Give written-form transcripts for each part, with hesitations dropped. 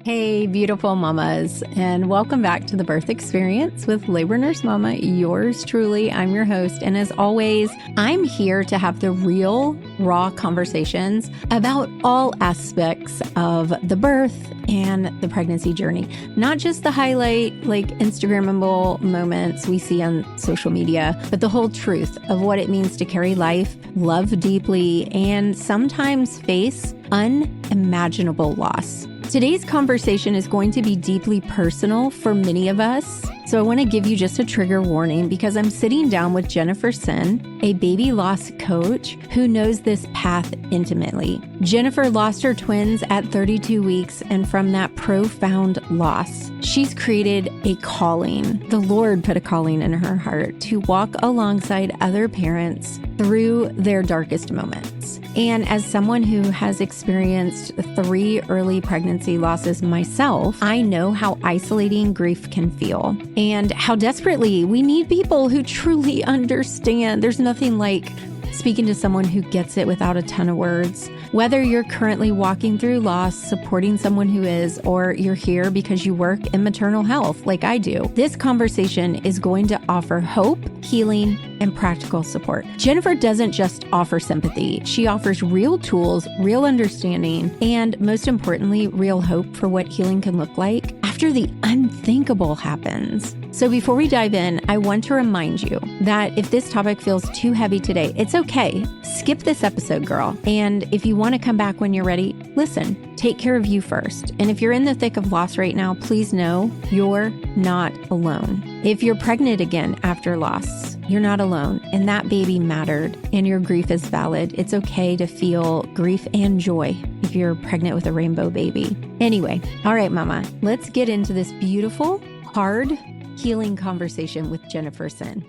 Hey, beautiful mamas, and welcome back to the Birth Experience with Labor Nurse Mama, yours truly. I'm your host, and as always, I'm here to have the real, raw conversations about all aspects of the birth and the pregnancy journey, not just the highlight, like Instagrammable moments we see on social media, but the whole truth of what it means to carry life, love deeply, and sometimes face unimaginable loss. Today's conversation is going to be deeply personal for many of us. So I want to give you just a trigger warning because I'm sitting down with Jennifer Senn, a baby loss coach who knows this path intimately. Jennifer lost her twins at 32 weeks, and from that profound loss, she's created a calling. The Lord put a calling in her heart to walk alongside other parents through their darkest moments. And as someone who has experienced 3 early pregnancy losses myself, I know how isolating grief can feel and how desperately we need people who truly understand. There's nothing like speaking to someone who gets it without a ton of words. Whether you're currently walking through loss, supporting someone who is, or you're here because you work in maternal health like I do, this conversation is going to offer hope, healing, and practical support. Jennifer doesn't just offer sympathy. She offers real tools, real understanding, and most importantly, real hope for what healing can look like after the unthinkable happens. So before we dive in, I want to remind you that if this topic feels too heavy today, it's okay. Skip this episode, girl. And if you want to come back when you're ready, listen, take care of you first. And if you're in the thick of loss right now, please know you're not alone. If you're pregnant again after loss, you're not alone. And that baby mattered and your grief is valid. It's okay to feel grief and joy if you're pregnant with a rainbow baby. Anyway, all right, mama, let's get into this beautiful, hard, healing conversation with Jennifer Senn.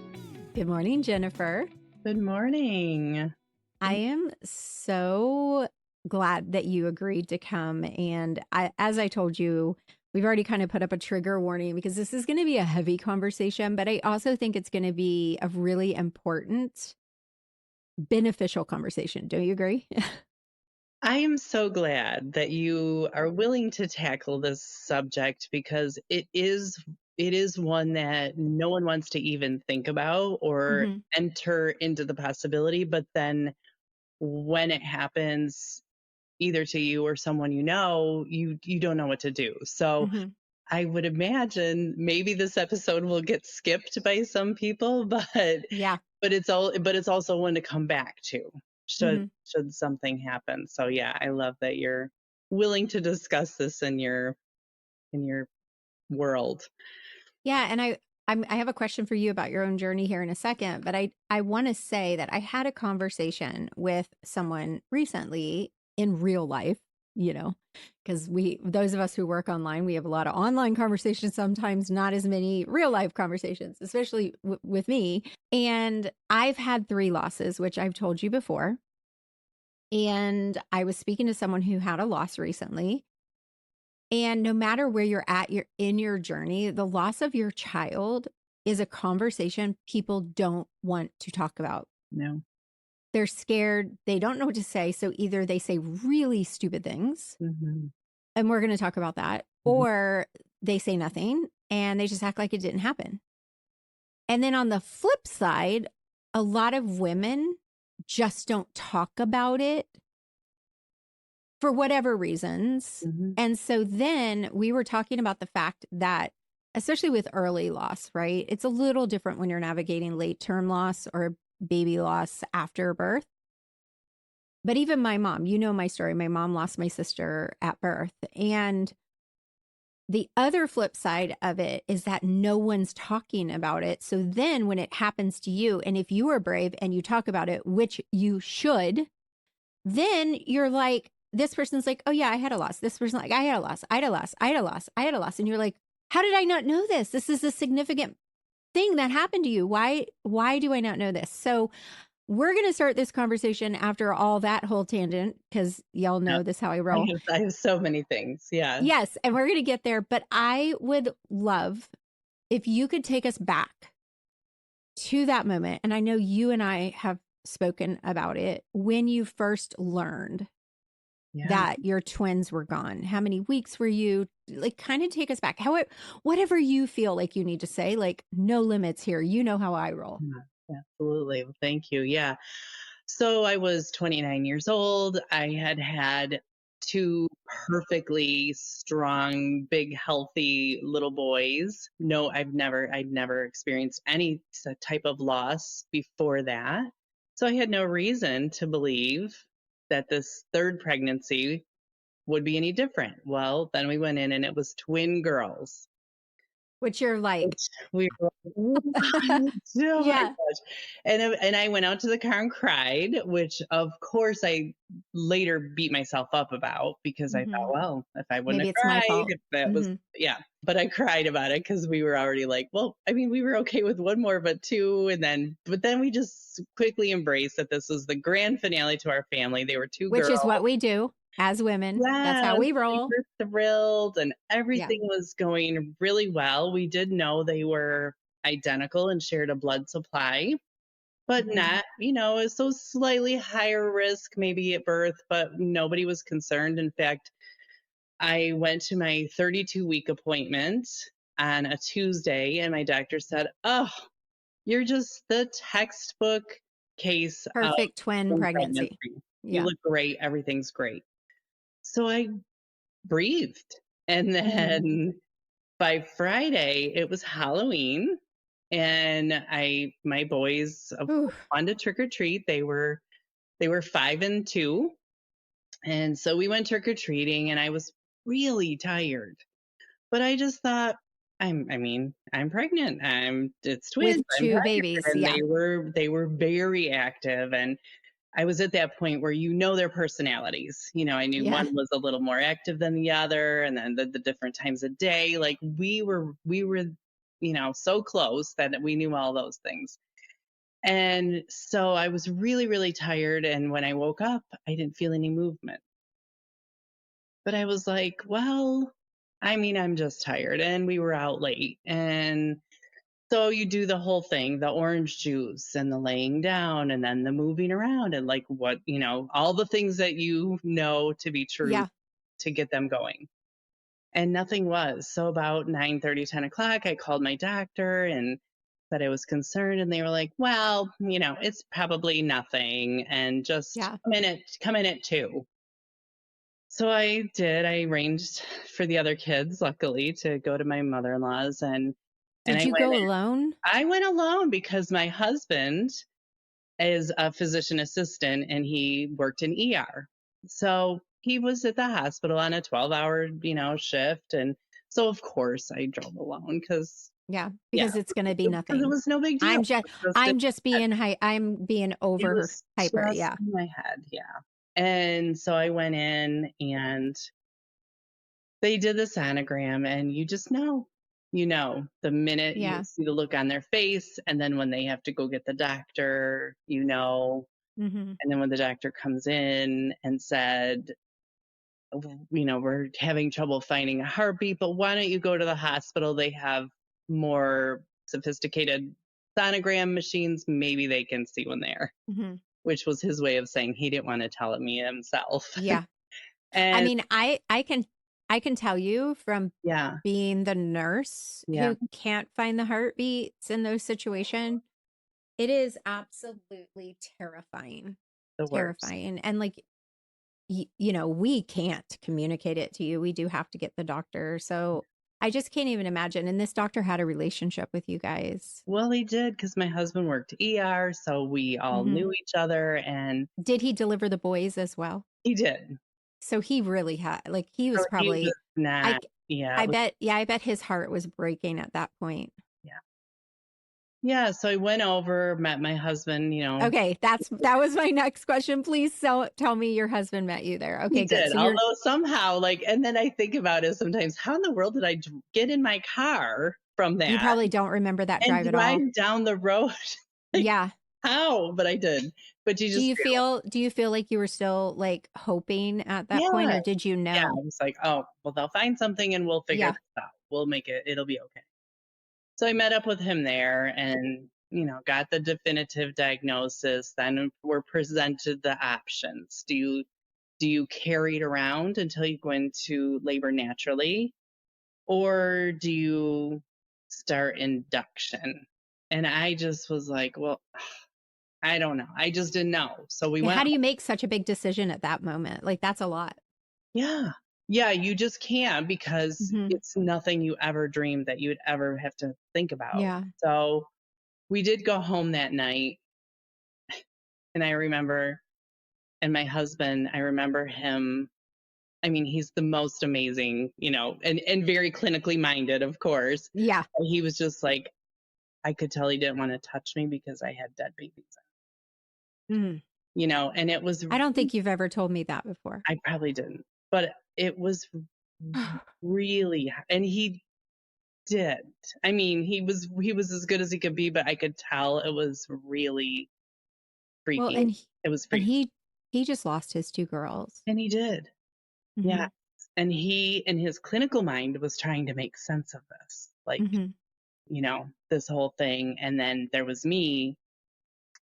Good morning, Jennifer. Good morning. I am so glad that you agreed to come. And as I told you, we've already kind of put up a trigger warning because this is going to be a heavy conversation, but I also think it's going to be a really important, beneficial conversation. Don't you agree? I am so glad that you are willing to tackle this subject because it is one that no one wants to even think about or Mm-hmm. enter into the possibility, but then when it happens either to you or someone you don't know what to do. So Mm-hmm. I would imagine maybe this episode will get skipped by some people, but Yeah. it's also one to come back to Mm-hmm. should something happen. So yeah, I love that you're willing to discuss this in your world. Yeah. And I have a question for you about your own journey here in a second, but I want to say that I had a conversation with someone recently in real life, because those of us who work online, we have a lot of online conversations, sometimes not as many real life conversations, especially with me. And I've had 3 losses, which I've told you before. And I was speaking to someone who had a loss recently. And no matter where you're at, you're in your journey, the loss of your child is a conversation people don't want to talk about. No. They're scared. They don't know what to say. So either they say really stupid things, Mm-hmm. and we're going to talk about that, Mm-hmm. or they say nothing and they just act like it didn't happen. And then on the flip side, a lot of women just don't talk about it for whatever reasons. Mm-hmm. And so then we were talking about the fact that, especially with early loss, right? It's a little different when you're navigating late term loss or baby loss after birth. But even my mom, you know my story. My mom lost my sister at birth. And the other flip side of it is that no one's talking about it. So then when it happens to you, and if you are brave and you talk about it, which you should, then you're like, this person's like, oh yeah, I had a loss. This person's like, I had a loss. I had a loss. I had a loss. I had a loss. And you're like, how did I not know this? This is a significant thing that happened to you. Why do I not know this? So we're going to start this conversation after all that whole tangent, because y'all Yeah. know this how I I roll. have I have so many things. Yeah. Yes. And we're going to get there. But I would love if you could take us back to that moment. And I know you and I have spoken about it when you first learned Yeah. that your twins were gone? How many weeks were you? Like, kind of take us back. Whatever you feel like you need to say, like, no limits here. You know how I roll. Yeah, absolutely. Well, thank you. Yeah. So I was 29 years old. I had had two perfectly strong, big, healthy little boys. No, I'd never experienced any type of loss before that. So I had no reason to believe that this third pregnancy would be any different. Well, then we went in and it was twin girls. Which you're like, Which we were like, "What?" Oh my yeah. gosh. And I went out to the car and cried, which of course I later beat myself up about because I Hmm. thought, well, if I wouldn't Maybe have it's my cried, fault. if that was, Hmm. yeah. But I cried about it because we were already like, well, I mean, we were okay with one more, but two. But then we just quickly embraced that this was the grand finale to our family. They were two Which girls. is what we do as women. That's how Yes, we we roll. were thrilled and Yeah. everything was going really well. We did know they were identical and shared a blood supply, but Hmm. not, it was so slightly higher risk maybe at birth, but nobody was concerned. In fact, I went to my 32-week appointment on a Tuesday and my doctor said, "Oh, you're just the textbook case of Perfect twin twin pregnancy. pregnancy. You Yeah. look great. Everything's great." So I breathed. And Hmm. then by Friday, it was Halloween. And my boys, of Ooh. course, wanted to trick or treat. They were 5 and 2. And so we went trick or treating and I was really tired. But I just thought, I'm pregnant. It's twins. With I'm 2 babies. pregnant. And Yeah. they were very active. And I was at that point where their personalities. I knew Yeah. one was a little more active than the other, and then the different times of day. Like we were, so close that we knew all those things. And so I was really, really tired. And when I woke up, I didn't feel any movement. But I was like, well, I'm just tired. And we were out late. And so you do the whole thing, the orange juice and the laying down and then the moving around and like all the things that you know to be true Yeah. to get them going. And nothing was. So about 9:30, 10 o'clock, I called my doctor and said I was concerned. And they were like, well, it's probably nothing. And just Yeah. come in at 2. So I did. I arranged for the other kids, luckily, to go to my mother-in-law's and Did I you went go alone? I went alone because my husband is a physician assistant and he worked in ER. So he was at the hospital on a 12-hour, shift. And so of course I drove alone because, Yeah. yeah, Because it's going to be because it nothing. was no big deal. I'm just, I'm just being I'm being It over was hyper. just Yeah. in my head. Yeah. And so I went in and they did the sonogram and you just know. The minute you Yeah. see the look on their face, and then when they have to go get the doctor, Hmm. and then when the doctor comes in and said, we're having trouble finding a heartbeat, but why don't you go to the hospital? They have more sophisticated sonogram machines. Maybe they can see one there, Hmm. which was his way of saying he didn't want to tell me himself. Yeah. I And mean, I can tell you from yeah, being the nurse yeah, who can't find the heartbeats in those situations, it is absolutely terrifying. the worst. Terrifying. And like, we can't communicate it to you. We do have to get the doctor. So I just can't even imagine. And this doctor had a relationship with you guys. Well, he did because my husband worked ER, so we all Hmm. knew each other, and Did he deliver the boys as well? he did. So he really had, like, he So was he was probably, I, not, yeah, I it was, bet, yeah, I bet his heart was breaking at that point. yeah. Yeah, so I went over, met my husband, Okay, that was my next question. Please tell me your husband met you there. he Okay, good. did. So you're Although somehow, like, and then I think about it sometimes, how in the world did I get in my car from you that probably don't remember that and drive at all. drive down the road? Like, Yeah. how? But I did. But you Do just you feel, feel like you were still like hoping at that point, yeah, or did you yeah. know? I was like, oh, well, they'll find something and we'll figure Yeah. this out. We'll make it. It'll be okay. So I met up with him there and, got the definitive diagnosis. Then we're presented the options. Do you carry it around until you go into labor naturally? Or do you start induction? And I just was like, well, I don't know. I just didn't know. So we Yeah, went. how do you make such a big decision at that moment? Like, that's a lot. Yeah. Yeah, you just can't because Hmm. it's nothing you ever dreamed that you would ever have to think about. Yeah. So we did go home that night. And I remember, and my husband, I remember him. I mean, he's the most amazing, and very clinically minded, of course. Yeah. And he was just like, I could tell he didn't want to touch me because I had dead babies, Mm. and it was, I don't think you've ever told me that before. I probably didn't, but it was really, and he did. I mean, he was as good as he could be, but I could tell it was really Well, freaky. and It was and freaky. he just lost his two girls. And he did. Hmm. Yeah. And he, in his clinical mind, was trying to make sense of this, like, Hmm. this whole thing. And then there was me.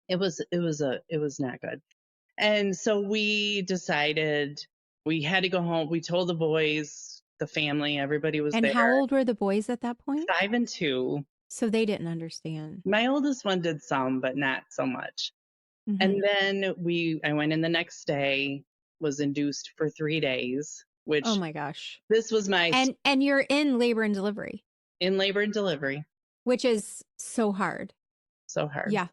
It was not good. And so we decided we had to go home. We told the boys, the family, everybody was And there, how old were the boys at that point? 5 and 2. So they didn't understand. My oldest one did some, but not so much. Hmm. And then I went in the next day, was induced for 3 days, Oh which my gosh. this was my And you're in labor and delivery, in labor and delivery. which is so hard. So hard. Yeah.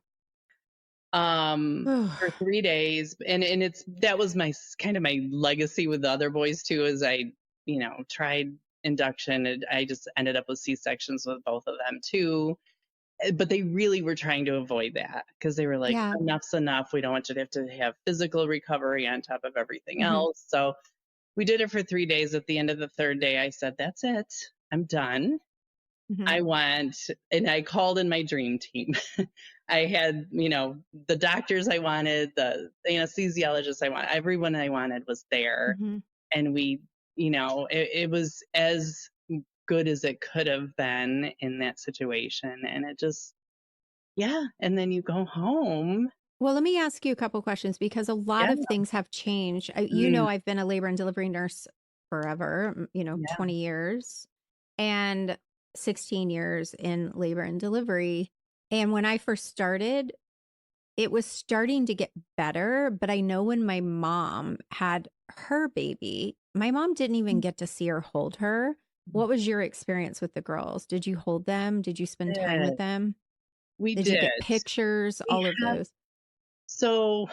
For 3 days. And that was kind of my legacy with the other boys too, is I, tried induction and I just ended up with C-sections with both of them too. But they really were trying to avoid that because they were like, Yeah. enough's enough. We don't want you to have physical recovery on top of everything Hmm. else. So we did it for 3 days. At the end of the third day, I said, that's it. I'm done. Hmm. I went and I called in my dream team. I had, the doctors I wanted, the anesthesiologist I wanted, everyone I wanted was there. Hmm. And we, it was as good as it could have been in that situation. And it just, yeah. And then you go home. Well, let me ask you a couple questions because a lot Yeah. of things have changed. Mm, I've been a labor and delivery nurse forever, yeah. 20 years and 16 years in labor and delivery. And when I first started, it was starting to get better. But I know when my mom had her baby, my mom didn't even get to see or hold her. What was your experience with the girls? Did you hold them? Did you spend time with Did. them? We Did you did. get pictures? We All of had, those? so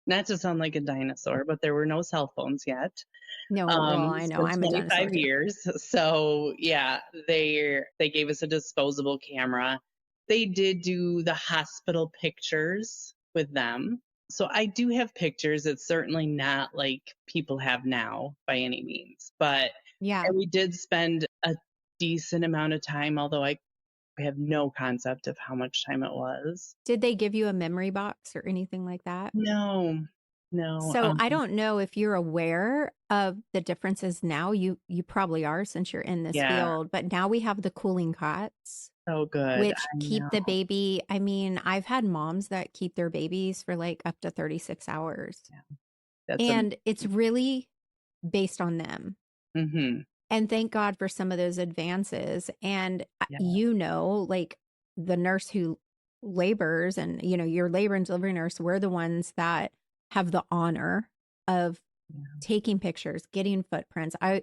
not to sound like a dinosaur, but there were no cell phones yet. No, well, I It's know. been I'm a dinosaur 25 too. years. So yeah, they gave us a disposable camera. They did do the hospital pictures with them. So I do have pictures. It's certainly not like people have now by any means, but Yeah. and we did spend a decent amount of time, although I have no concept of how much time it was. Did they give you a memory box or anything like that? No, no. So I don't know if you're aware of the differences now. You probably are since you're in this Yeah, field, but now we have the cooling cots, so good. which I keep the know. baby. I mean, I've had moms that keep their babies for like up to 36 hours. That's a And it's really based on them. hmm And thank God for some of those advances. And yeah, like the nurse who labors and, your labor and delivery nurse, we're the ones that have the honor of yeah, taking pictures, getting footprints. I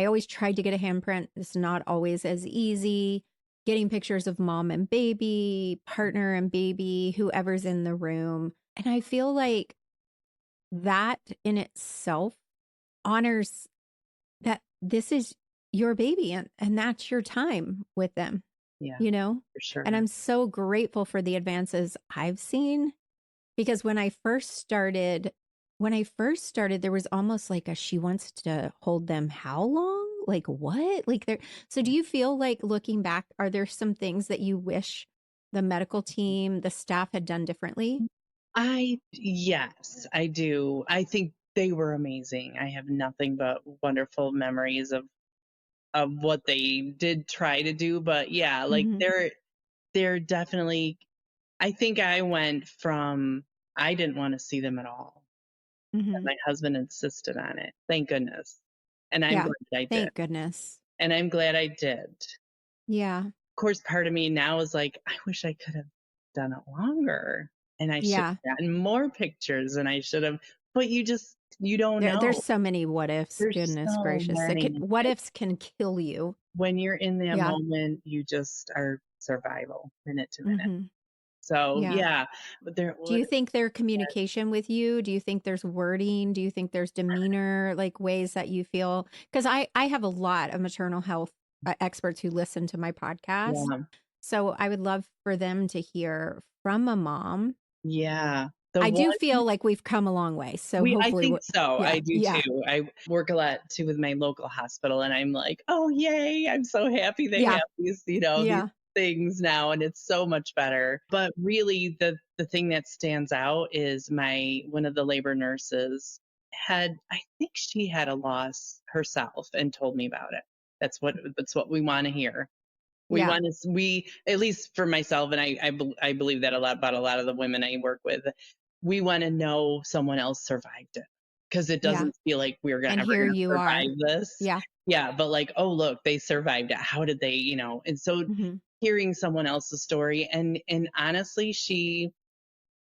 always tried to get a handprint. It's not always as easy. Getting pictures of mom and baby, partner and baby, whoever's in the room. And I feel like that in itself honors that this is your baby and that's your time with them, yeah, you know? for sure. And I'm so grateful for the advances I've seen because when I first started, there was almost like a she wants to hold them how long? Like what? Like there so do you feel like looking back, are there some things that you wish the medical team, the staff had done differently? Yes, I do. I think they were amazing. I have nothing but wonderful memories of what they did try to do, but yeah, like Hmm. they're definitely. I think I went from I didn't want to see them at all Mhm. My husband insisted on it. Thank goodness. And I'm Yeah. glad I did. Thank goodness. And I'm glad I did. Yeah. Of course, part of me now is like, I wish I could have done it longer. And I should Yeah. have gotten more pictures and I should have, but you don't There's know. so many what ifs. There's Goodness so gracious. many. What ifs can kill you. When you're in that Yeah. moment, you just are survival minute to minute. Mhm. So Yeah. yeah, but there Do you would, think their communication with you? Do you think there's wording? Do you think there's demeanor, like ways that you feel? Because I have a lot of maternal health experts who listen to my podcast. yeah, So I would love for them to hear from a mom. yeah. The I one do feel like we've come a long way. So I hopefully, think so. yeah, I do yeah, too. I work a lot too with my local hospital and I'm like, oh yay, I'm so happy they yeah, have these yeah, things now and it's so much better. But really the thing that stands out is one of the labor nurses I think she had a loss herself and told me about it. That's what we want to hear. yeah, We at least for myself, and I believe that a lot about a lot of the women I work with, we want to know someone else survived it because it yeah. doesn't feel like we're And ever here gonna you are. survive this. Yeah. Yeah, but like, oh look, they survived it. How did they, And so Hmm. hearing someone else's story, and honestly,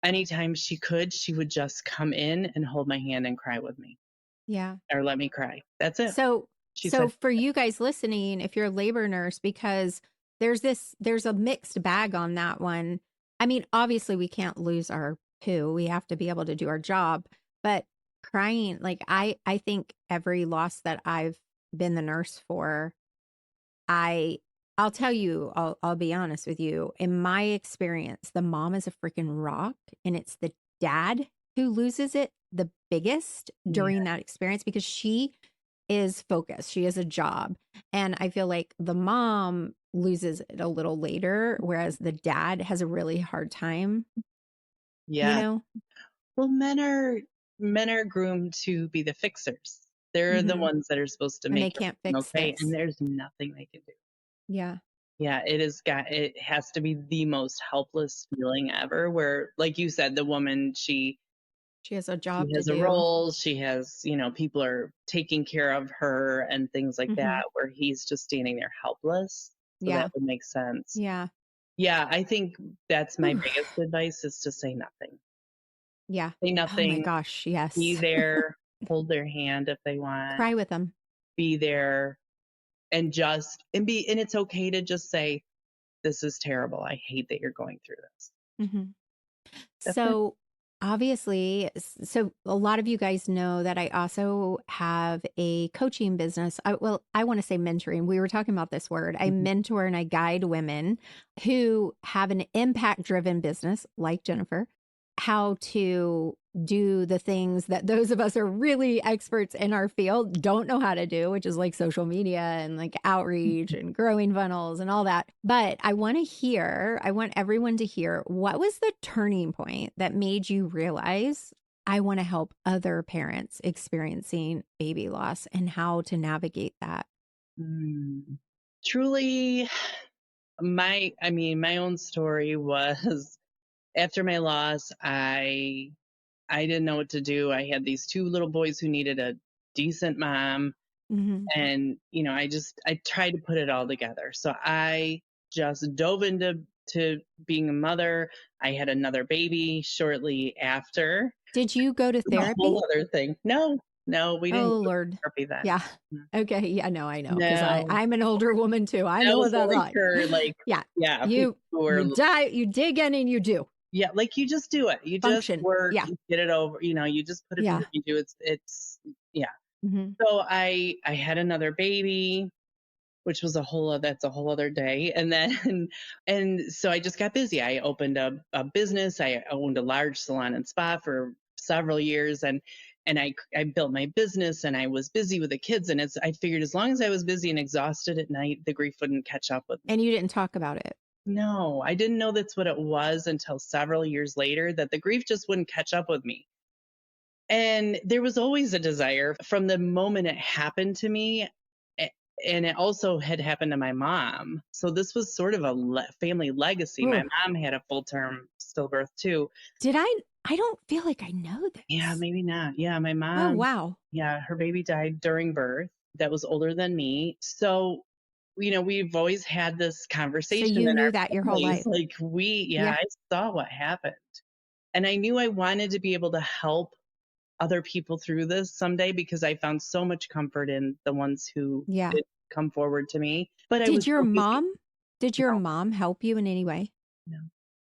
anytime she could, she would just come in and hold my hand and cry with me Yeah. or let me cry. That's it. So, She so said, for you guys listening, if you're a labor nurse, because there's a mixed bag on that one. I mean, obviously we can't lose our poo. We have to be able to do our job, but crying, like I think every loss that I've been the nurse for, I I'll tell you, I'll be honest with you. In my experience, the mom is a freaking rock, and it's the dad who loses it the biggest yeah, during that experience because she is focused. She has a job. And I feel like the mom loses it a little later, whereas the dad has a really hard time, you yeah. know? Well, men are groomed to be the fixers. They're the Hmm. ones that are supposed to And make they can't everything fix okay, and this. there's nothing they can do. Yeah. Yeah, it has to be the most helpless feeling ever where, like you said, the woman, She has a she job to has a do. role, she has, people are taking care of her and things like Hmm. that, where he's just standing there helpless. So that Yeah. would make sense. Yeah. Yeah, I think that's my Whew. biggest advice is to say nothing. Yeah. Say Oh my nothing, gosh. be Yes. there, hold their hand if they want, Cry with them. be there and it's okay to just say, this is terrible. I hate that you're going through this. Hmm. That's it. So obviously, so a lot of you guys know that I also have a coaching business. I want to say mentoring. We were talking about this word. I Mhm. mentor and I guide women who have an impact driven business like Jennifer, how to do the things that those of us are really experts in our field don't know how to do, which is like social media and like outreach and growing funnels and all that. But I want everyone to hear, what was the turning point that made you realize I want to help other parents experiencing baby loss and how to navigate that? Mm. Truly, my own story was after my loss, I didn't know what to do. I had these two little boys who needed a decent mom. Hmm. And, I tried to put it all together. So I just dove into being a mother. I had another baby shortly after. Did you go to It was a whole therapy? other thing. No, no, we didn't Oh go to Lord. therapy then. Yeah. Mm. Okay. Yeah, no, I know. Because No, I'm an older woman too. I that know was what that's only like. for like, Yeah. yeah, people You who are, you die, you dig in and you do yeah, like you just do it. You just function. work, Yeah. you get it over, you just put it Yeah. behind you. Yeah. Hmm. So I had another baby, which was that's a whole other day. And then, and so I just got busy. I opened a business. I owned a large salon and spa for several years. And I built my business and I was busy with the kids. And I figured as long as I was busy and exhausted at night, the grief wouldn't catch up with me. And you didn't talk about it. No, I didn't know that's what it was until several years later, that the grief just wouldn't catch up with me. And there was always a desire from the moment it happened to me. And it also had happened to my mom. So this was sort of a family legacy. My Ooh. mom had a full term stillbirth too. Did I? I don't feel like I know Yeah, this. maybe not. Yeah, my Oh, mom, wow. yeah, her baby died during birth that was older than me. So, we've always had this So conversation you in knew our that your whole families. life. Like, Yeah. I saw what happened. And I knew I wanted to be able to help other people through this someday because I found so much comfort in the ones who Yeah. did come forward to me. But I was Did your so busy. mom, did your No, mom help you in any way? no,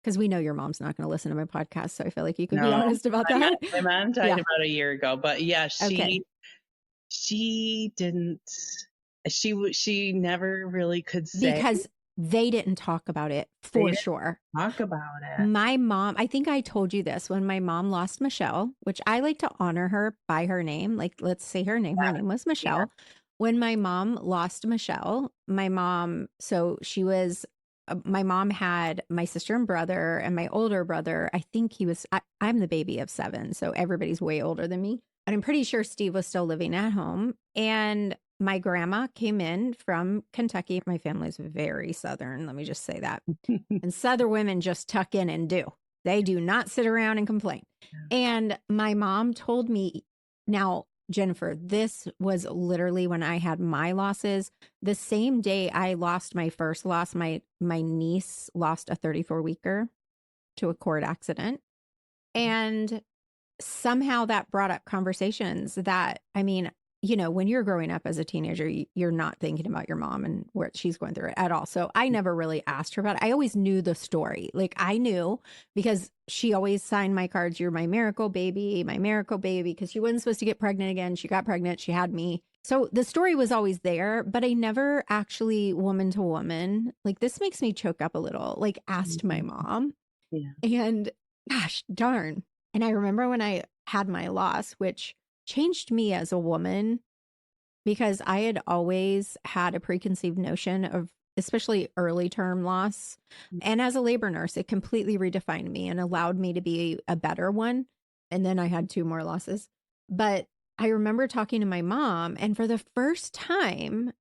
Because we know your mom's not going to listen to my podcast. So I feel like you could be no. honest about My mom, that. my mom died Yeah. about a year ago, but yeah, Okay. she didn't. She never really could say. Because they didn't talk about it They for didn't sure. talk about it. My mom, I think I told you this when my mom lost Michelle, which I like to honor her by her name. Like, let's say her name. Her name was Yeah. Michelle. When my mom lost Michelle, my mom, so she was, my mom had my sister and brother and my older brother. I think I'm the baby of 7. So everybody's way older than me. And I'm pretty sure Steve was still living at home. And my grandma came in from Kentucky. My family's very Southern. Let me just say that. And Southern women just tuck in and do. They do not sit around and complain. And my mom told me, now, Jennifer, this was literally when I had my losses. The same day I lost my first loss, my niece lost a 34-weeker to a cord accident. And somehow that brought up conversations that, I mean, when you're growing up as a teenager, you're not thinking about your mom and what she's going through at all. So I never really asked her about it. I always knew the story. Like I knew because she always signed my cards. You're my miracle baby, because she wasn't supposed to get pregnant again. She got pregnant. She had me. So the story was always there, but I never actually woman to woman, like this makes me choke up a little, like asked my mom. Yeah. And gosh, darn. And I remember when I had my loss, which changed me as a woman because I had always had a preconceived notion of especially early term loss. And as a labor nurse, it completely redefined me and allowed me to be a better one. And then I had 2 more losses. But I remember talking to my mom, and for the first time,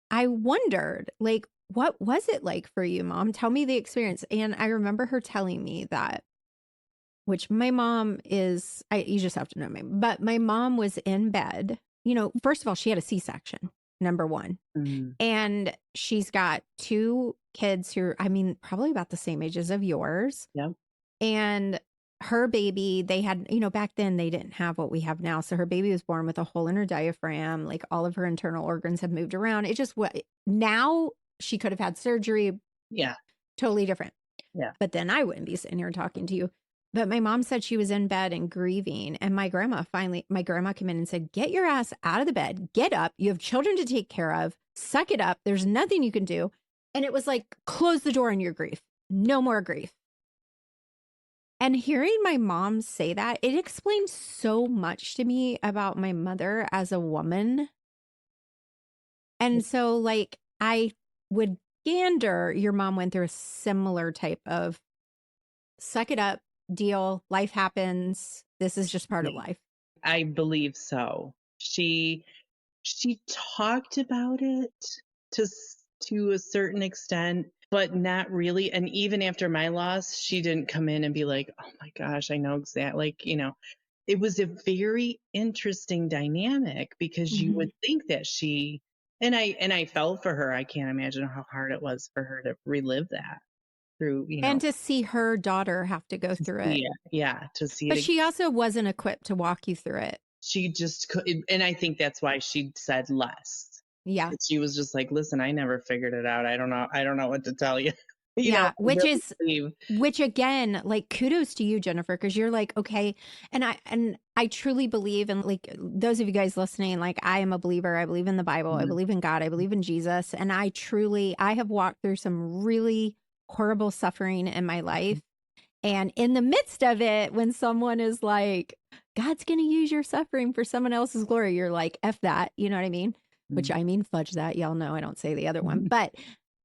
I wondered, like, what was it like for you, Mom? Tell me the experience. And I remember her telling me that, which my mom is, you just have to know me, but my mom was in bed. First of all, she had a C-section, number one. And she's got 2 kids who are, I mean, probably about the same ages of yours. Yeah. And her baby, they had, back then they didn't have what we have now. So her baby was born with a hole in her diaphragm. Like all of her internal organs have moved around. It just, now she could have had surgery. Yeah. Totally different. Yeah. But then I wouldn't be sitting here talking to you. But my mom said she was in bed and grieving. And my grandma came in and said, get your ass out of the bed, get up. You have children to take care of. Suck it up. There's nothing you can do. And it was like, close the door on your grief. No more grief. And hearing my mom say that, it explained so much to me about my mother as a woman. And so, like, I would gander your mom went through a similar type of suck it up, deal, life happens. This is just part of life. I believe so. She talked about it to a certain extent, but not really. And even after my loss, she didn't come in and be like, "Oh my gosh, I know exactly." Like, it was a very interesting dynamic because you would think that she and I felt for her. I can't imagine how hard it was for her to relive that through, And to see her daughter have to go through it. Yeah, to see it. But she also wasn't equipped to walk you through it. She just could, and I think that's why she said less. Yeah. She was just like, listen, I never figured it out. I don't know what to tell you. Which again, like kudos to you, Jennifer, because you're like, okay. And I truly believe in, like, those of you guys listening, like I am a believer. I believe in the Bible. I believe in God. I believe in Jesus. And I have walked through some really horrible suffering in my life. And in the midst of it, when someone is like, God's going to use your suffering for someone else's glory, you're like, F that. You know what I mean? Which I mean, fudge that. Y'all know I don't say the other one. But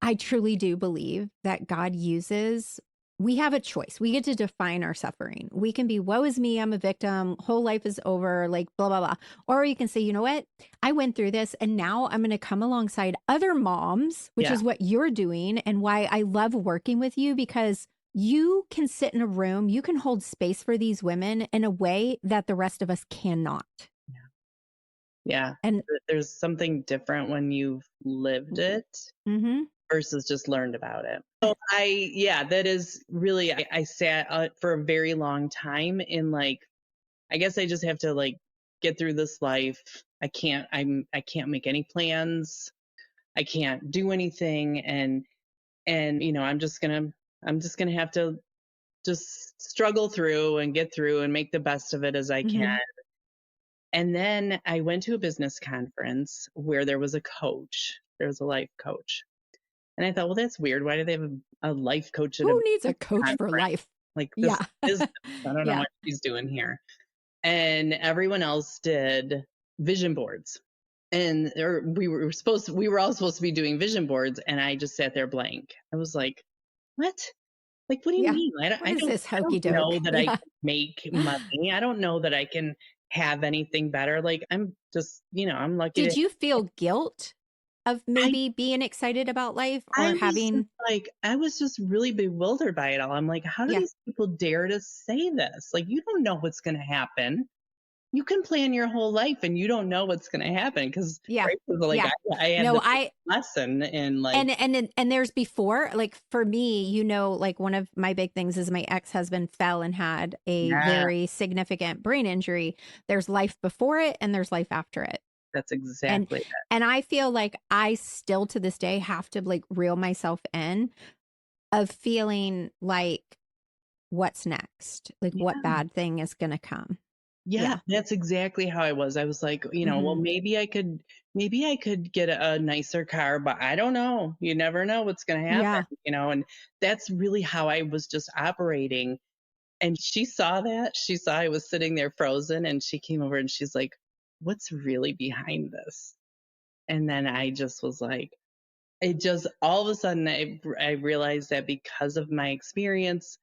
I truly do believe that God we have a choice. We get to define our suffering. We can be, woe is me, I'm a victim, whole life is over, like blah, blah, blah. Or you can say, you know what? I went through this and now I'm going to come alongside other moms, which is what you're doing and why I love working with you, because you can sit in a room, you can hold space for these women in a way that the rest of us cannot. Yeah. And There's something different when you've lived it mm-hmm. versus just learned about it. So that is really, I sat for a very long time in like, I guess I just have to like get through this life. I can't make any plans. I can't do anything. And, I'm just going to have to just struggle through and get through and make the best of it as I can. Mm-hmm. And then I went to a business conference where there was a coach. There was a life coach. And I thought, well, that's weird. Why do they have a life coach at a Who needs a coach for conference? life? Like this Yeah. business. I don't know Yeah. what she's doing here. And everyone else did vision boards. And we were all supposed to be doing vision boards. And I just sat there blank. I was like, what? Like, what do you Yeah. mean? What is this I hokey don't know doke? that I can make money. I don't know that I can have anything better. Like, I'm just, I'm lucky Did to. you feel guilt of I maybe being excited about life I or was just having? like, I was just really bewildered by it all. I'm like, how do Yeah. these people dare to say this? Like, you don't know what's going to happen. You can plan your whole life and you don't know what's going to happen because Yeah. like Yeah. I had No, the lesson and like and there's before, like for me, like one of my big things is my ex-husband fell and had a yeah, very significant brain injury. There's life before it and there's life after it. that's And exactly it. and I feel like I still to this day have to like reel myself in of feeling like what's next? Like what Yeah. bad thing is going to come? Yeah, Yeah. that's exactly how I was. I was like, well, Mhm. maybe I could get a nicer car, but I don't know. You never know what's going to happen, Yeah. and that's really how I was just operating. And she saw that. She saw I was sitting there frozen and she came over and she's like, "What's really behind this?" And then I just was like, it just all of a sudden I realized that because of my experience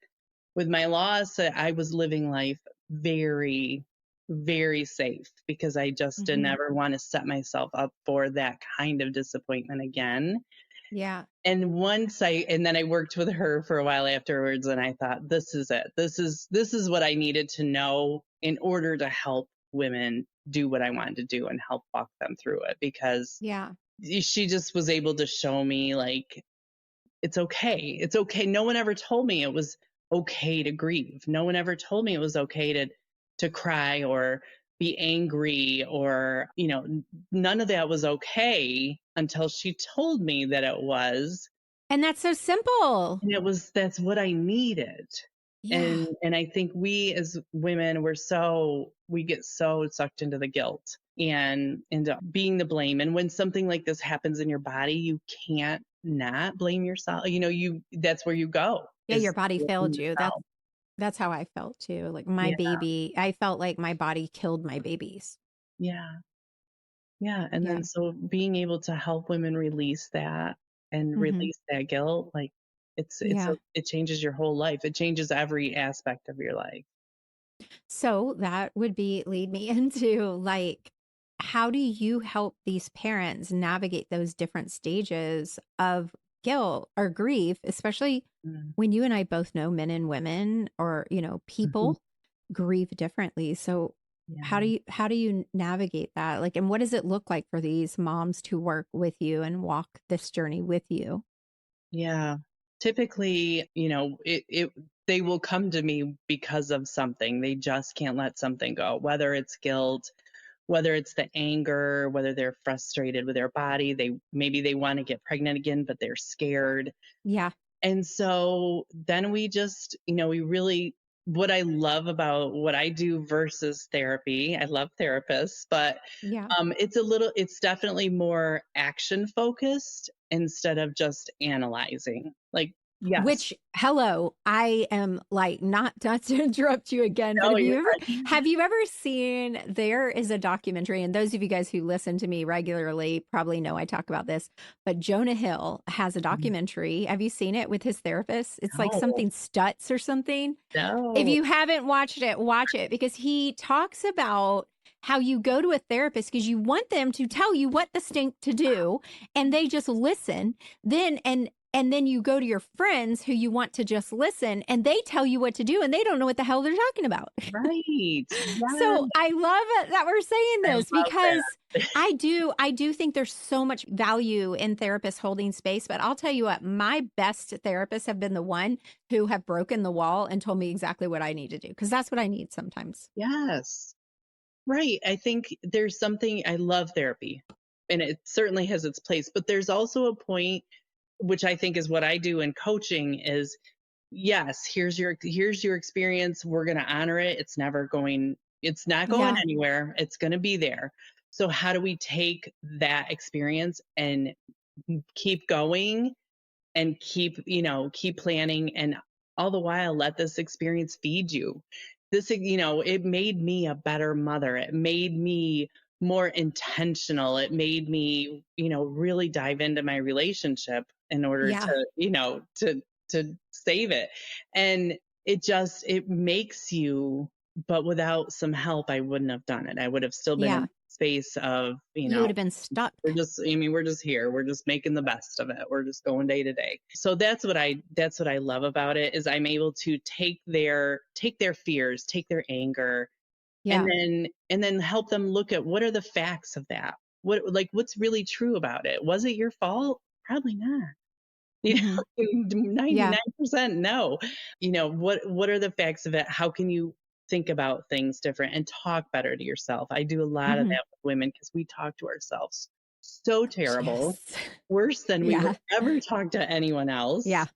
with my loss, I was living life very, very safe because I just didn't Mhm. ever want to set myself up for that kind of disappointment again. Yeah. And then I worked with her for a while afterwards and I thought, this is it. This is what I needed to know in order to help women do what I wanted to do and help walk them through it because Yeah. she just was able to show me like it's okay. It's okay. No one ever told me it was okay to grieve. No one ever told me it was okay to cry or be angry or, none of that was okay until she told me that it was. And that's so simple. And that's what I needed. Yeah. And I think we as women, we get so sucked into the guilt and into being the blame. And when something like this happens in your body, you can't not blame yourself. That's where you go Yeah, your is body failed blaming you. yourself. That's how I felt too. Like my Yeah. baby, I felt like my body killed my babies. Yeah. Yeah. And Yeah. then so being able to help women release that and Mhm. release that guilt, like Yeah. it changes your whole life. It changes every aspect of your life. So that would lead me into like, how do you help these parents navigate those different stages of guilt or grief, especially Mm. when you and I both know men and women or, Mhm. people grieve differently. So how do Yeah. you navigate that? Like, and what does it look like for these moms to work with you and walk this journey with you? Yeah. Typically, they will come to me because of something. They just can't let something go, whether it's guilt, whether it's the anger, whether they're frustrated with their body, maybe they want to get pregnant again, but they're scared. Yeah. And so then we just, we really, what I love about what I do versus therapy, I love therapists, but Yeah. it's definitely more action focused instead of just analyzing. Like, yes. Which, hello, I am like not to interrupt you again, but Oh, you're right. have you ever seen, there is a documentary, and those of you guys who listen to me regularly probably know I talk about this, but Jonah Hill has a documentary. Have you seen it with his therapist? It's like No, something Stutz or something. If no. you haven't watched it, watch it because he talks about how you go to a therapist because you want them to tell you what the stink to do and they just listen. Then, and And then you go to your friends who you want to just listen and they tell you what to do and they don't know what the hell they're talking about. Right. So Yes. I love it that we're saying I this love because that. I do think there's so much value in therapists holding space, but I'll tell you what, my best therapists have been the one who have broken the wall and told me exactly what I need to do because that's what I need sometimes. Yes. Right. I think there's something, I love therapy and it certainly has its place, but there's also a point, which I think is what I do in coaching is, yes, here's your experience. We're going to honor it. It's not going Yeah. anywhere. It's going to be there. So how do we take that experience and keep going and keep planning and all the while let this experience feed you. It made me a better mother. It made me more intentional. It made me, really dive into my relationship in order Yeah. to save it. And it makes you, but without some help, I wouldn't have done it. I would have still been in Yeah. the space of, You would have been stuck. we're just here. We're just making the best of it. We're just going day to day. So that's what I love about it is I'm able to take their fears, take their anger, Yeah. and then help them look at what are the facts of that. What's really true about it? Was it your fault? Probably not. Mhm. Yeah. 99% no. What are the facts of it? How can you think about things different and talk better to yourself? I do a lot of Mhm. that with women because we talk to ourselves so terrible, Yes. worse than we would Yeah. ever talk to anyone Yeah. else.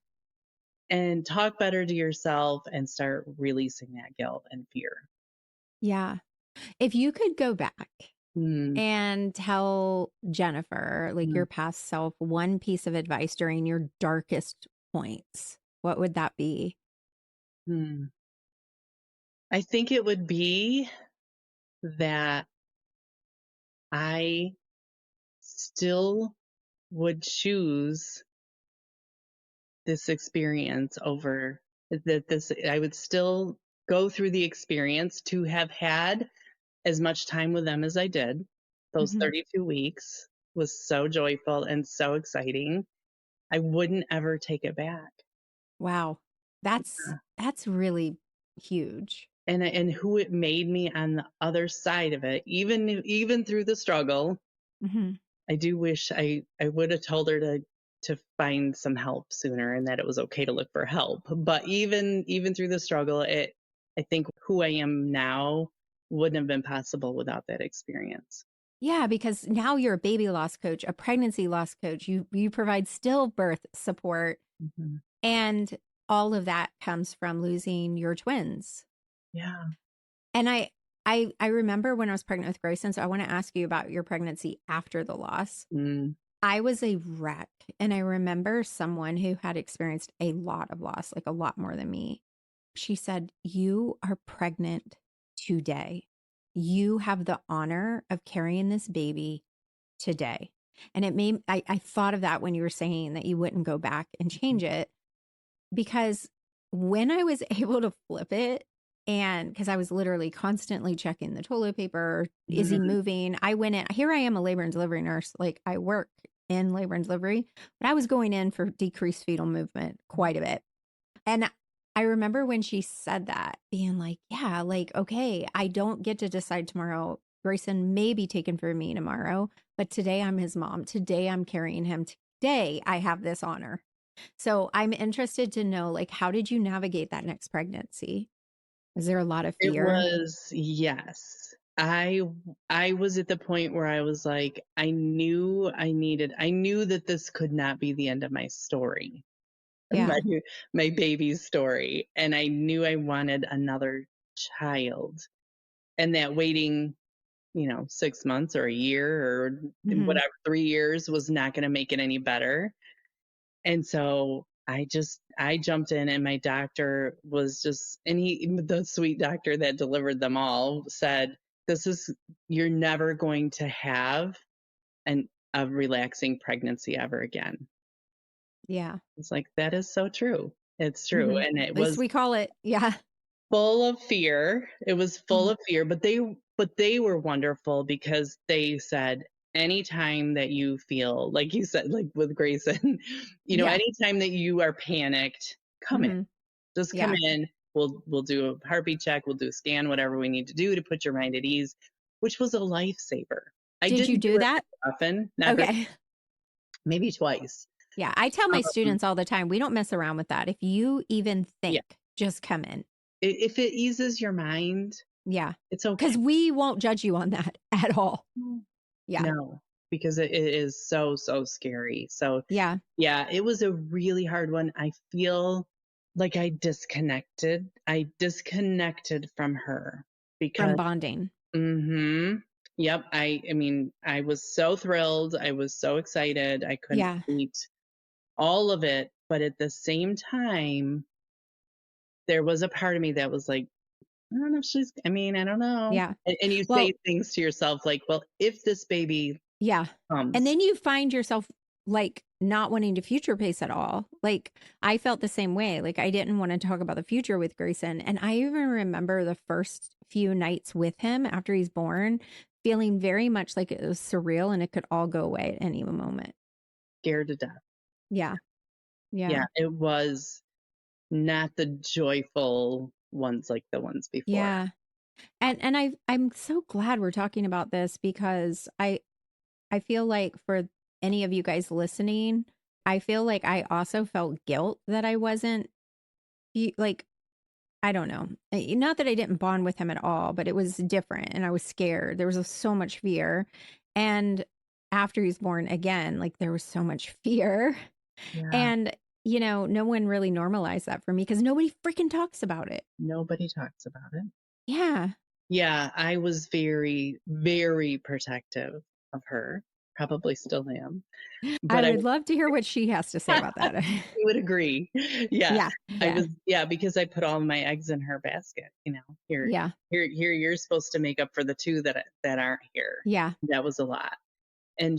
And talk better to yourself and start releasing that guilt and fear. Yeah. If you could go back Mm, and tell Jennifer, like mm, your past self, one piece of advice during your darkest points, what would that be? mm. I think it would be that I still would choose this experience over I would still go through the experience to have had as much time with them as I did. Those Mhm. 32 weeks was so joyful and so exciting. I wouldn't ever take it back. Wow. That's really huge. And who it made me on the other side of it, even through the struggle. Mhm. I do wish I would have told her to find some help sooner and that it was okay to look for help. But even through the struggle, I think who I am now wouldn't have been possible without that experience. Yeah, because now you're a baby loss coach, a pregnancy loss coach. You provide stillbirth support, Mhm. and all of that comes from losing your twins. Yeah. And I remember when I was pregnant with Grayson, so I want to ask you about your pregnancy after the loss. Mm. I was a wreck, and I remember someone who had experienced a lot of loss, like a lot more than me. She said, "You are pregnant today. You have the honor of carrying this baby today." And I thought of that when you were saying that you wouldn't go back and change it because when I was able to flip it, and because I was literally constantly checking the toilet paper, is he Mhm. moving? I went in, here I am, a labor and delivery nurse. Like I work in labor and delivery, but I was going in for decreased fetal movement quite a bit. And I remember when she said that, being like, yeah, like, okay, I don't get to decide tomorrow. Grayson may be taken from me tomorrow, but today I'm his mom. Today I'm carrying him. Today I have this honor. So I'm interested to know, like, how did you navigate that next pregnancy? Was there a lot of It fear? was, yes. I was at the point where I was like, I knew that this could not be the end of my story. Yeah. my my baby's story, and I knew I wanted another child, and that waiting 6 months or a year or Hmm. whatever 3 years was not going to make it any better. And so I jumped in, and my doctor was just, and the sweet doctor that delivered them all said, this is, you're never going to have an a relaxing pregnancy ever again. Yeah. It's like, that is so true. It's true. Hmm. And it At least was we call it. Yeah. full of fear. It was full Mhm. of fear, but they were wonderful because they said, anytime that you feel, like you said, like with Grayson, Yeah. anytime that you are panicked, come in. Hmm. Just come Yeah. in. We'll do a heartbeat check. We'll do a scan, whatever we need to do to put your mind at ease, which was a lifesaver. I Did you didn't do do it that? very often, not very, Okay. maybe twice. Yeah. I tell my Um, students all the time, we don't mess around with that. If you even yeah, think, just come in. if it eases your mind, Yeah. it's okay. Because we won't judge you on that at all. Yeah. No, because it is so, so scary. So, Yeah. yeah, it was a really hard one. I feel like I disconnected. I disconnected from her From because, bonding. mm-hmm. Yep. I mean, I was so thrilled. I was so excited. I couldn't Yeah. eat all of it. But at the same time, there was a part of me that was like, I don't know if she's, I mean, I don't know. Yeah. And you Well, say things to yourself like, well, if this baby yeah. And comes, then you find yourself like not wanting to future pace at all. Like I felt the same way. Like I didn't want to talk about the future with Grayson. And I even remember the first few nights with him after he's born, feeling very much like it was surreal and it could all go away at any moment. scared to death. Yeah. Yeah, Yeah. it was not the joyful ones like the ones before. Yeah. And I'm so glad we're talking about this because I feel like for any of you guys listening, I feel like I also felt guilt that I wasn't like, I don't know. Not that I didn't bond with him at all, but it was different and I was scared. There was so much fear. And after he was born again, like there was so much fear. Yeah, And, no one really normalized that for me because nobody freaking talks about it. nobody talks about it. Yeah. Yeah, I was very, very protective of her. Probably still am. I But I would love to hear what she has to say about that. would agree. Yeah. Yeah. I Yeah. was, yeah, because I put all my eggs in her basket, here, Yeah. here, you're supposed to make up for the two that aren't here. Yeah. That was a lot. And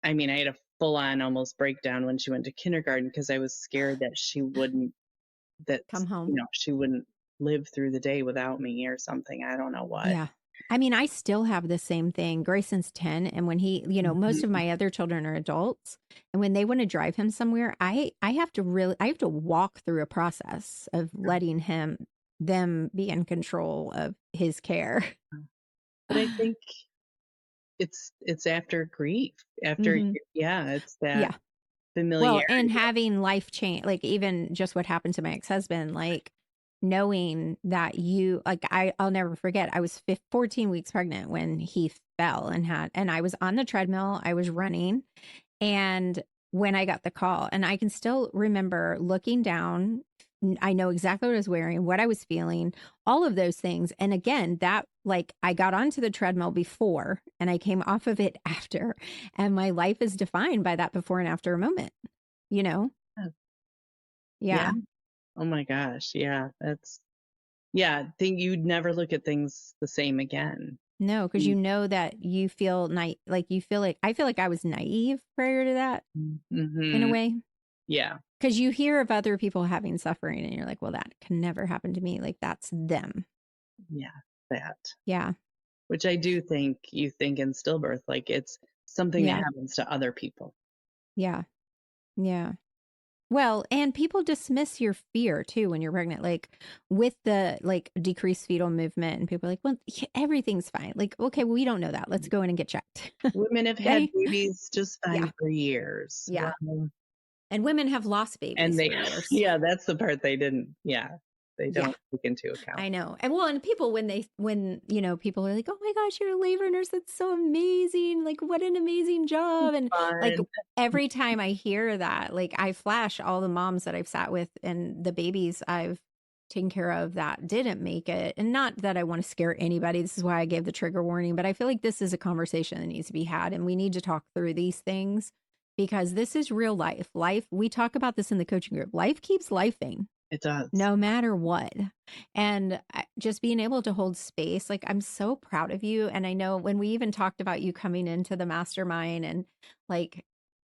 I mean, I had a full on almost breakdown when she went to kindergarten because I was scared that Come home. she wouldn't live through the day without me or something. I don't know what. Yeah. I mean, I still have the same thing. Grayson's 10. And when most of Mhm. my other children are adults. And when they want to drive him somewhere, I have to walk through a process of letting them be in control of his care. But I think it's after grief, after, Hmm. yeah, it's that Yeah. Well, and familiarity. having life change, like even just what happened to my ex-husband, like knowing that I'll never forget, I was 14 weeks pregnant when he fell and I was on the treadmill, I was running. And when I got the call, and I can still remember looking down, I know exactly what I was wearing, what I was feeling, all of those things. And again, that like I got onto the treadmill before and I came off of it after. And my life is defined by that before and after moment, you know? Yeah. Yeah. Yeah. Oh my gosh. Yeah. Yeah. Think you'd never look at things the same again. No, because you know that you feel like you feel like I feel like I was naive prior to that in a Mm-hmm. way. Yeah. Because you hear of other people having suffering and you're like, well, that can never happen to me. Like that's them. Yeah. That. Yeah. Which I do think you think in stillbirth, like it's something that Yeah. happens to other people. Yeah. Yeah. Well, and people dismiss your fear too when you're pregnant, like with the like decreased fetal movement, and people are like, well, everything's fine. Like, okay, well, we don't know that. Let's go in and get checked. Women have had Okay. babies just Yeah. fine for years. Yeah. Well, And women have lost and babies they, for years. yeah, that's the part they didn't, yeah, they Yeah. don't take into account. I know. And well, and people people are like, "Oh my gosh, you're a labor nurse. That's so amazing. Like what an amazing job." And like Fun. every time I hear that, like I flash all the moms that I've sat with and the babies I've taken care of that didn't make it. And not that I want to scare anybody. This is why I gave the trigger warning, but I feel like this is a conversation that needs to be had and we need to talk through these things because this is real life. Life, we talk about this in the coaching group. Life keeps lifing It does. no matter what. And just being able to hold space, like I'm so proud of you. And I know when we even talked about you coming into the mastermind, and like,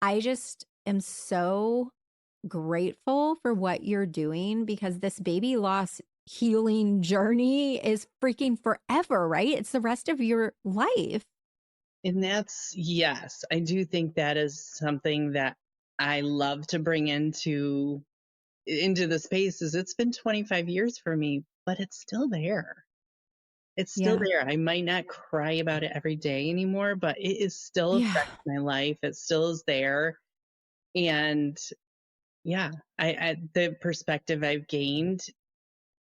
I just am so grateful for what you're doing because this baby loss healing journey is freaking forever, right? It's the rest of your life. And that's, yes, I do think that is something that I love to bring into the spaces. It's been 25 years for me, but it's still there. It's still Yeah. there. I might not cry about it every day anymore, but it is still Yeah. affects my life. It still is there. And yeah, I the perspective I've gained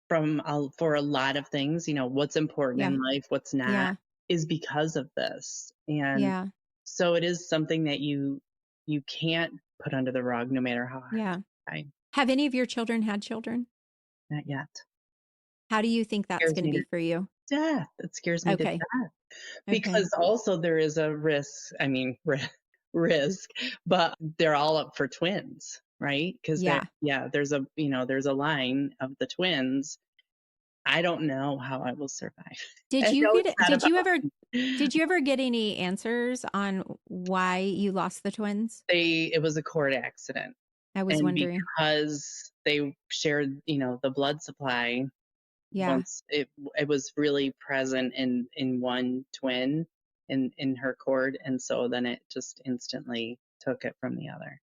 from for a lot of things, what's important Yeah. in life, what's not, Yeah. is because of this. And Yeah. so it is something that you can't put under the rug no matter how hard Yeah. you try. Have any of your children had children? Not yet. How do you think that's Scares going to me to be for you? death. It scares me to Okay. death. Okay. Because also there is a risk, I mean, risk, but they're all up for twins, right? Because Yeah. yeah, there's a line of the twins. I don't know how I will survive. I know it's not Did about you ever me. did you ever get any answers on why you lost the twins? It was a cord accident. I was And wondering. because they shared, the blood supply, Yeah. once it was really present in one twin in her cord, and so then it just instantly took it from the other.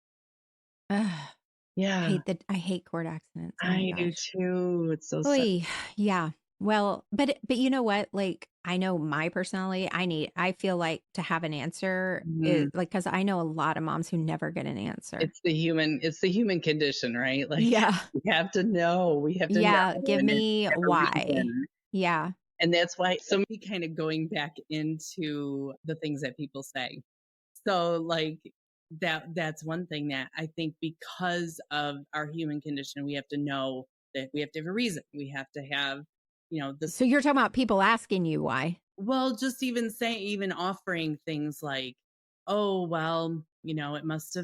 Ugh, Yeah, I hate cord accidents. Oh my I do gosh. too. It's so sad. Oy, yeah. Well, but you know what? Like I know my personality, I feel like to have an answer is Mhm. like cuz I know a lot of moms who never get an answer. It's the human condition, right? Like Yeah. we have to know Yeah, give and me have a why. reason. Yeah. And that's why, so me kind of going back into the things that people say. So like that's one thing that I think, because of our human condition, we have to know that we have to have a reason. We have to have, this, So you're talking about people asking you why. well, just even offering things like, oh, well, it must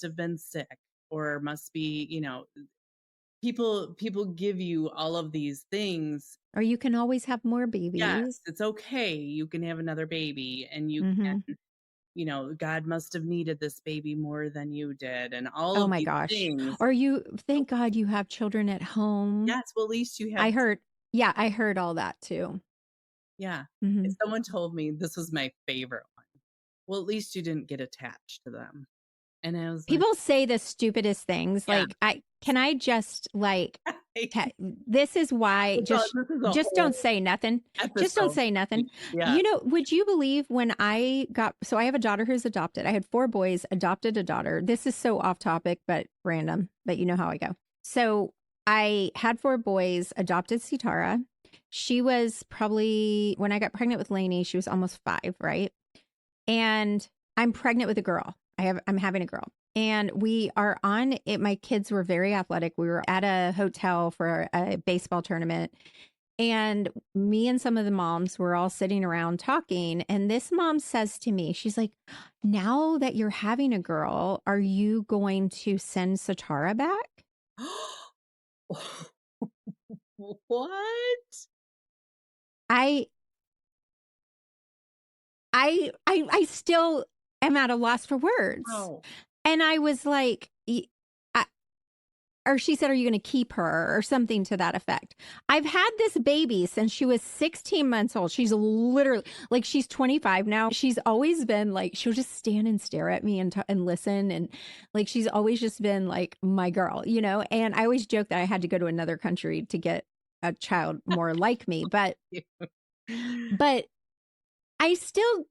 have been sick, or must be, people give you all of these things. Or you can always have more Yes, babies. it's okay. You can have another baby, and you Mhm. can, God must have needed this baby more than you did, and all Oh of my these gosh. things. Or you thank God you have children at home. Yes, well, at least you have, I heard yeah, I heard all that too. yeah. And Mhm. someone told me this was my favorite one. Well, at least you didn't get attached to them. And I was like, People say the stupidest things yeah. like I just like this is why This is a just don't whole say nothing. Just don't episode. say nothing. Yeah. You know, would you believe when I got so I have a daughter who's adopted. I had 4 boys, adopted a daughter. This is so off topic but random, but you know how I go. So I had 4 boys, adopted Sitara. She was probably when I got pregnant with Lainey, she was almost 5, right? And I'm pregnant with a girl. I'm having a girl. And we are on it. My kids were very athletic. We were at a hotel for a baseball tournament. And me and some of the moms were all sitting around talking. And this mom says to me, she's like, now that you're having a girl, are you going to send Satara back? What? I I still am at a loss for words. Oh. And I was like, or she said, are you going to keep her or something to that effect? I've had this baby since she was 16 months old. She's literally like, she's 25 now. She's always been like, she'll just stand and stare at me and listen. And like, she's always just been like my girl, you know? And I always joke that I had to go to another country to get a child more like me. But I still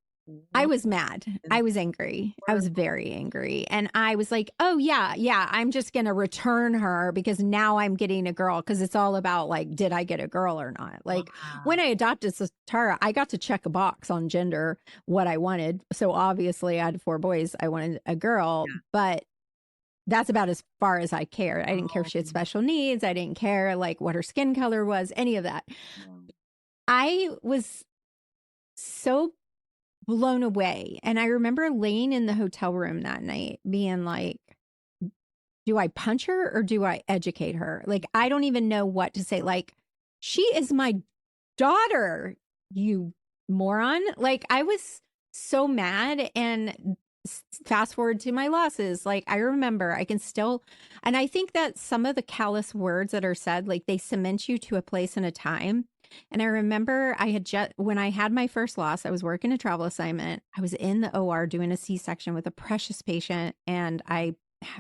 I What was mad. in I the was angry. I was world? very angry. And I was like, oh, yeah, I'm just going to return her because now I'm getting a girl. Because it's all about like, did I get a girl or not? Like Wow. when I adopted Satara, I got to check a box on gender, what I wanted. So obviously I had 4 boys. I wanted a girl, Yeah. but that's about as far as I cared. I didn't care if she had Oh, special needs. I didn't care like what her skin color was, any of that. no. I was so blown away. And I remember laying in the hotel room that night being like, do I punch her or do I educate her? Like, I don't even know what to say. Like, she is my daughter, you moron. Like, I was so mad. And fast forward to my losses. Like, I remember I can still, and I think that some of the callous words that are said, like, they cement you to a place and a time. And I remember I had when I had my first loss, I was working a travel assignment. I was in the OR doing a C-section with a precious patient, and I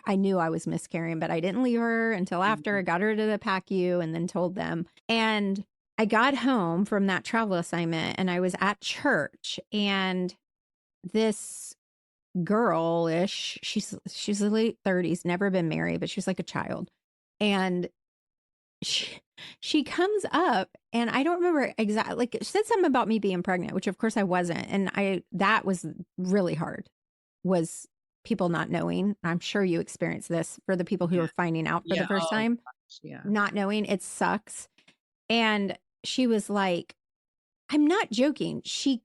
knew I was miscarrying, but I didn't leave her until after I got her to the PACU and then told them. And I got home from that travel assignment and I was at church, and this girl-ish, she's the late 30s, never been married, but she was like a child. And she comes up, and I don't remember exactly, like, she said something about me being pregnant, which of course I wasn't. And that was really hard, was people not knowing. I'm sure you experienced this for the people who are finding out for the first time, gosh, yeah. not knowing. It sucks. And she was like, I'm not joking. She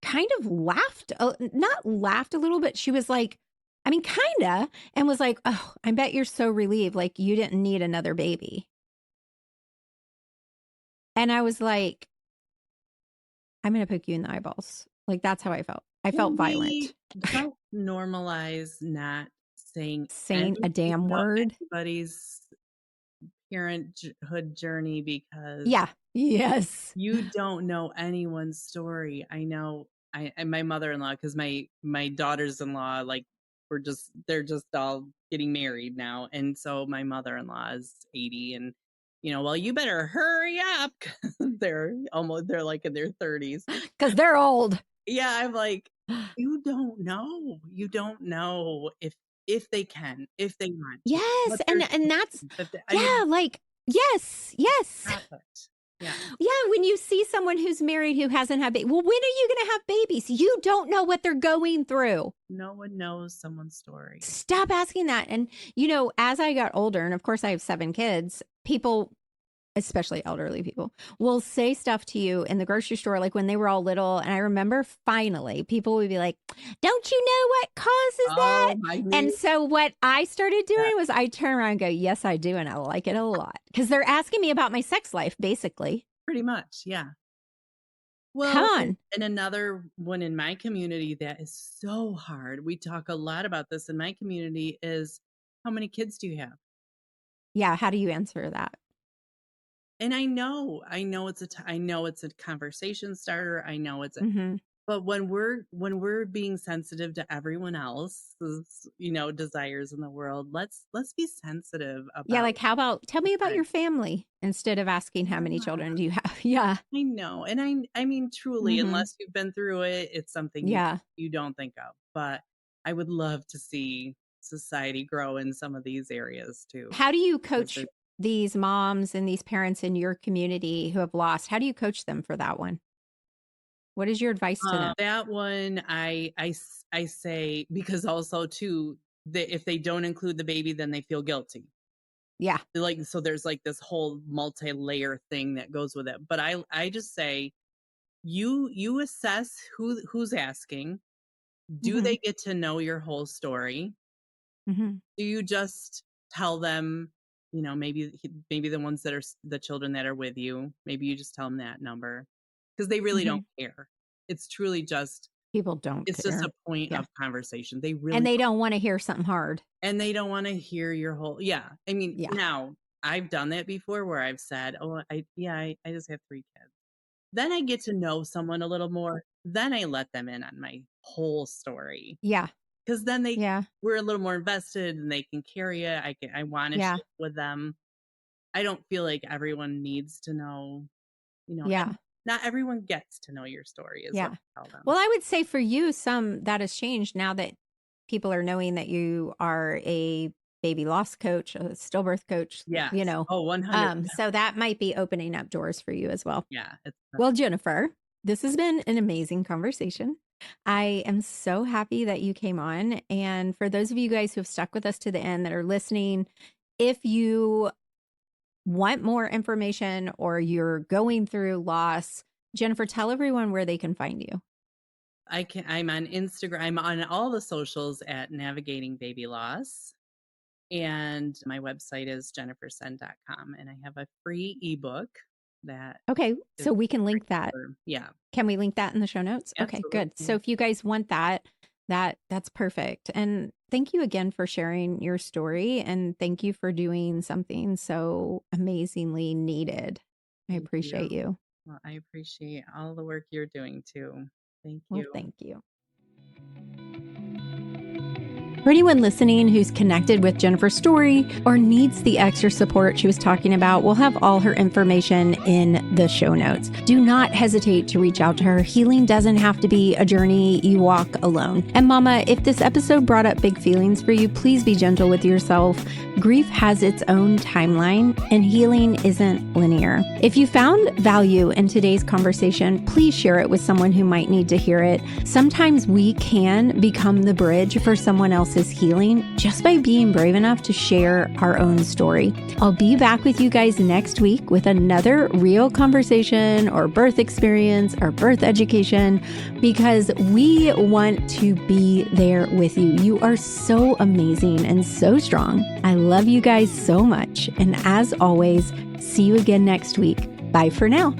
kind of laughed, not laughed a little bit. She was like, I mean, kind of, and was like, oh, I bet you're so relieved. Like, you didn't need another baby. And I was like, I'm going to poke you in the eyeballs. Like, that's how I felt. I felt violent. Don't normalize not saying a damn word. Anybody's parenthood journey, because yes, you don't know anyone's story. I know. And my mother-in-law, because my daughters-in-law, like, they're just all getting married now, and so my mother-in-law is 80, and well, you better hurry up, because they're like in their 30s, because they're old. Yeah, I'm like, you don't know if they can, if they want to. Yes, and that's like, yes. Perfect. Yeah. Yeah, when you see someone who's married who hasn't had baby, well, when are you going to have babies? You don't know what they're going through. No one knows someone's story. Stop asking that. And, as I got older, and of course I have 7 kids, people, especially elderly people, will say stuff to you in the grocery store, like when they were all little. And I remember finally people would be like, don't you know what causes that? And so what I started doing was I turn around and go, yes, I do. And I like it a lot, because they're asking me about my sex life, basically. Pretty much. Yeah. Well, come on. And another one in my community that is so hard, we talk a lot about this in my community, is how many kids do you have? Yeah. How do you answer that? And I know it's a conversation starter. I know it's but when we're being sensitive to everyone else's, desires in the world, let's be sensitive about. Like, how about, tell me about your family instead of asking how many children do you have? Yeah. I know. And I mean, truly, unless you've been through it, it's something you don't think of. But I would love to see society grow in some of these areas too. How do you coach these moms and these parents in your community who have lost? How do you coach them for that one? What is your advice to them? That one, I say, because also too, if they don't include the baby, then they feel guilty. Yeah. Like, so there's like this whole multi-layer thing that goes with it. But I just say, you assess who's asking. Do they get to know your whole story? Do you just tell them, maybe the ones that are the children that are with you, maybe you just tell them that number, because they really don't care. It's truly just, people don't it's care. just a point of conversation. They really, and they don't want to hear something hard, and they don't want to hear your whole, I mean, now I've done that before where I've said, oh, I just have 3 kids. Then I get to know someone a little more. Then I let them in on my whole story. Yeah. Because then we're a little more invested, and they can carry it. I want to share with them. I don't feel like everyone needs to know, not everyone gets to know your story, is what I tell them. Well, I would say for you, some that has changed now that people are knowing that you are a baby loss coach, a stillbirth coach. Yeah. Oh, 100. So that might be opening up doors for you as well. Yeah. Well, Jennifer, this has been an amazing conversation. I am so happy that you came on. And for those of you guys who have stuck with us to the end that are listening, if you want more information or you're going through loss, Jennifer, tell everyone where they can find you. I'm on Instagram. I'm on all the socials at Navigating Baby Loss. And my website is jennifersenn.com. And I have a free ebook that. Okay. So we can link that. Yeah. Can we link that in the show notes? Absolutely. Okay, good. So if you guys want that's perfect. And thank you again for sharing your story. And thank you for doing something so amazingly needed. I appreciate you. Well, I appreciate all the work you're doing too. Thank Well, you. thank you. For anyone listening who's connected with Jennifer's story or needs the extra support she was talking about, we'll have all her information in the show notes. Do not hesitate to reach out to her. Healing doesn't have to be a journey you walk alone. And Mama, if this episode brought up big feelings for you, please be gentle with yourself. Grief has its own timeline and healing isn't linear. If you found value in today's conversation, please share it with someone who might need to hear it. Sometimes we can become the bridge for someone else's healing just by being brave enough to share our own story. I'll be back with you guys next week with another real conversation or birth experience or birth education, because we want to be there with you. You are so amazing and so strong. I love you guys so much. And as always, see you again next week. Bye for now.